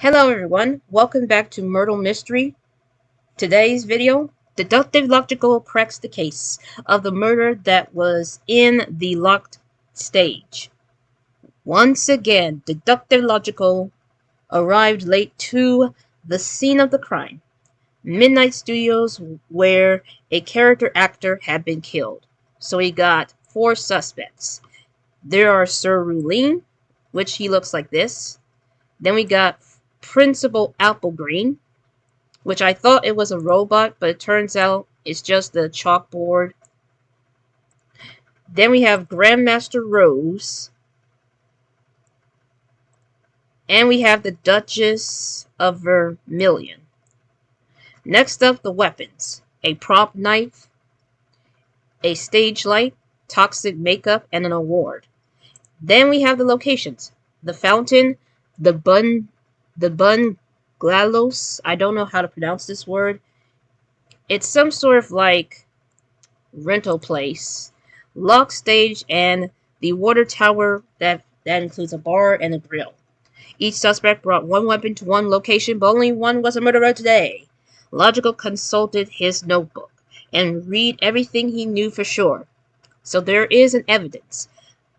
Hello everyone, welcome back to Myrtle Mystery. Today's video, Deductive Logico cracks the case of the murder that was in the locked stage. Once again, Deductive Logico arrived late to the scene of the crime, Midnight Studios, where a character actor had been killed. So he got 4 suspects. There are Sir Rulene, which he looks like this. Then we got Principal Applegreen, which I thought it was a robot, but it turns out it's just the chalkboard. Then we have Grandmaster Rose. And we have the Duchess of Vermilion. Next up, the weapons. A prop knife, a stage light, toxic makeup, and an award. Then we have the locations. The fountain, the bungalows. I don't know how to pronounce this word. It's some sort of like rental place, lock stage, and the water tower that includes a bar and a grill. Each suspect brought one weapon to one location, but only one was a murderer today. Logico consulted his notebook and read everything he knew for sure. So there is an evidence.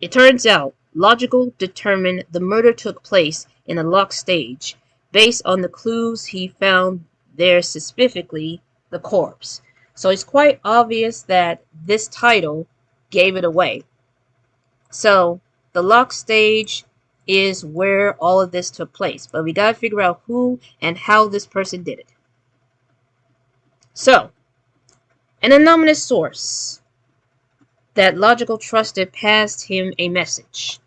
It turns out Logico determined the murder took place in a locked stage based on the clues he found there, specifically the corpse. So it's quite obvious that this title gave it away. So the locked stage is where all of this took place, but we gotta figure out who and how this person did it. So, an anonymous source that Logico trusted passed him a message,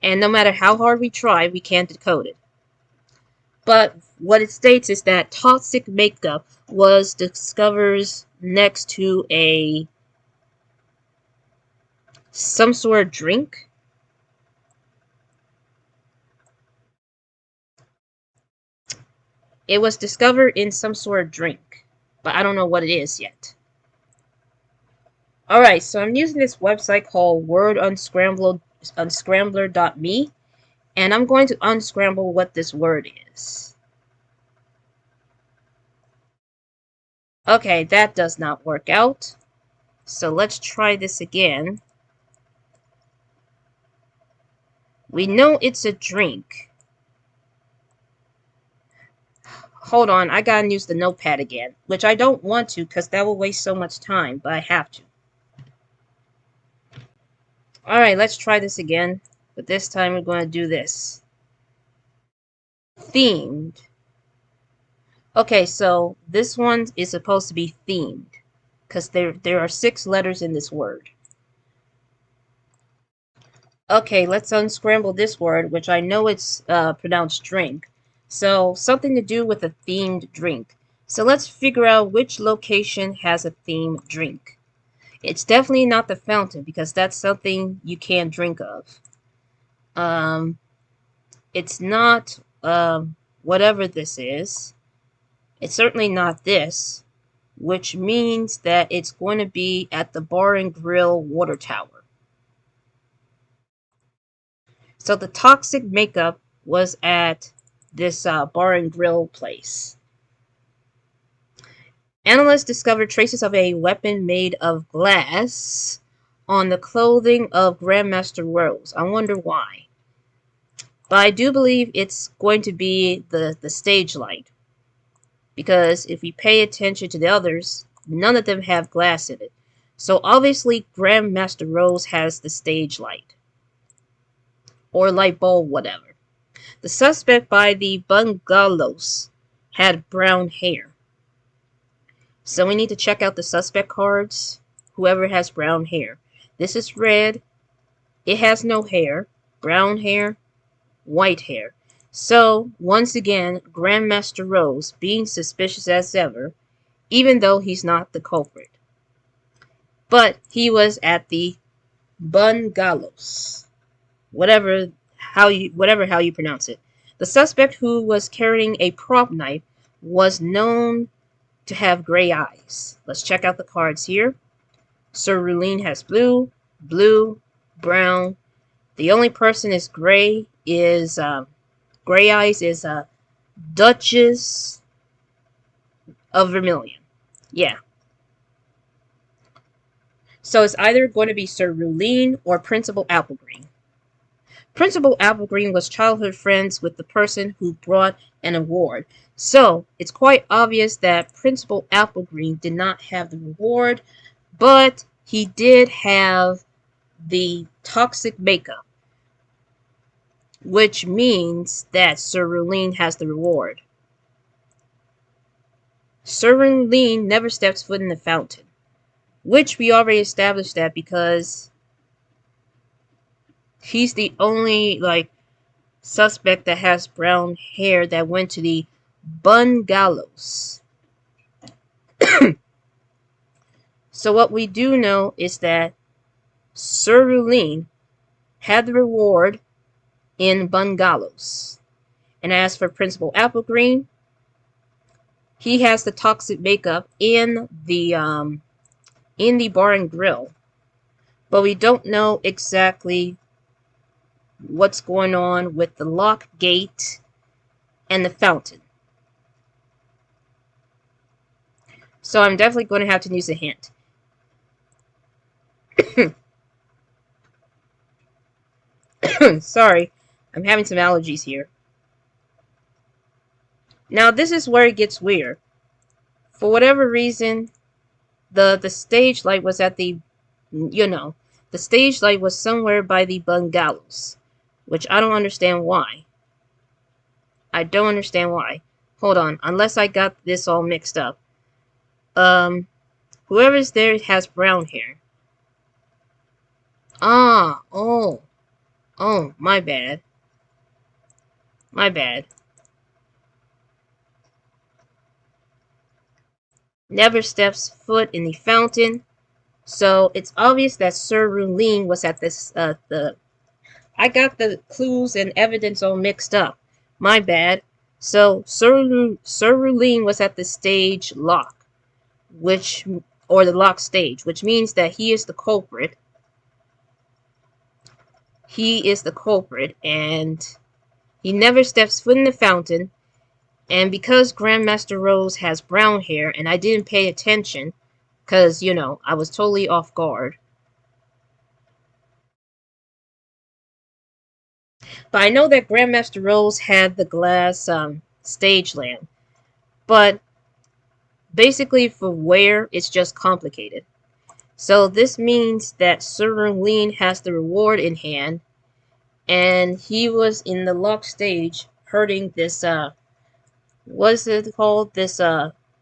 and no matter how hard we try, we can't decode it. But what it states is that toxic makeup was discovered next to some sort of drink. It was discovered in some sort of drink, but I don't know what it is yet. Alright, so I'm using this website called wordunscrambler.me, and I'm going to unscramble what this word is. Okay, that does not work out. So let's try this again. We know it's a drink. Hold on, I gotta use the notepad again, which I don't want to because that will waste so much time, but I have to. Alright, let's try this again, but this time we're going to do this. Themed. Okay, so this one is supposed to be themed because there are 6 letters in this word. Okay, let's unscramble this word, which I know it's pronounced drink. So, something to do with a themed drink. So let's figure out which location has a themed drink. It's definitely not the fountain, because that's something you can't drink of. It's not whatever this is. It's certainly not this, which means that it's going to be at the bar and grill water tower. So the toxic makeup was at this bar and grill place. Analysts discovered traces of a weapon made of glass on the clothing of Grandmaster Rose. I wonder why. But I do believe it's going to be the stage light. Because if we pay attention to the others, none of them have glass in it. So obviously Grandmaster Rose has the stage light. Or light bulb, whatever. The suspect by the bungalows had brown hair. So we need to check out the suspect cards. Whoever has brown hair. This is red. It has no hair. Brown hair. White hair. So, once again, Grandmaster Rose being suspicious as ever, even though he's not the culprit. But he was at the bungalows. Whatever how you pronounce it. The suspect, who was carrying a prop knife, was known to have gray eyes. Let's check out the cards here. Sir Rulene has blue, brown. The only person is gray eyes is Duchess of Vermilion. Yeah. So it's either going to be Sir Rulene or Principal Applegreen. Principal Applegreen was childhood friends with the person who brought an award. So it's quite obvious that Principal Applegreen did not have the reward, but he did have the toxic makeup, which means that Sir Rulene has the reward. Sir Rulene never steps foot in the fountain, which we already established that because he's the only, suspect that has brown hair that went to the Bun Gallows. So what we do know is that Sir Rulene had the reward in Bun Gallows. And as for Principal Applegreen, he has the toxic makeup in the bar and grill. But we don't know exactly what's going on with the lock gate and the fountain. So I'm definitely going to have to use a hint. Sorry, I'm having some allergies here. Now this is where it gets weird. For whatever reason, the stage light was at the, the stage light was somewhere by the bungalows, which I don't understand why. I don't understand why. Hold on, unless I got this all mixed up. Whoever's there has brown hair. Oh, my bad. My bad. Never steps foot in the fountain. So it's obvious that Sir Rulene was at this, I got the clues and evidence all mixed up. My bad. So Sir Rulene was at the stage lock, or the lock stage, which means that he is the culprit. He is the culprit, and he never steps foot in the fountain. And because Grandmaster Rose has brown hair, and I didn't pay attention, because, I was totally off guard. But I know that Grandmaster Rose had the glass stage lamp. But basically for where, it's just complicated. So this means that Sir Rulene has the reward in hand, and he was in the lock stage hurting this, what's it called? This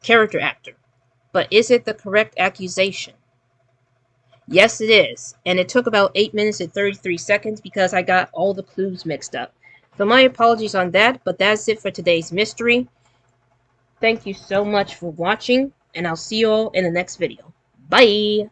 character actor. But is it the correct accusation? Yes, it is. And it took about 8 minutes and 33 seconds because I got all the clues mixed up. So my apologies on that, but that's it for today's mystery. Thank you so much for watching, and I'll see you all in the next video. Bye!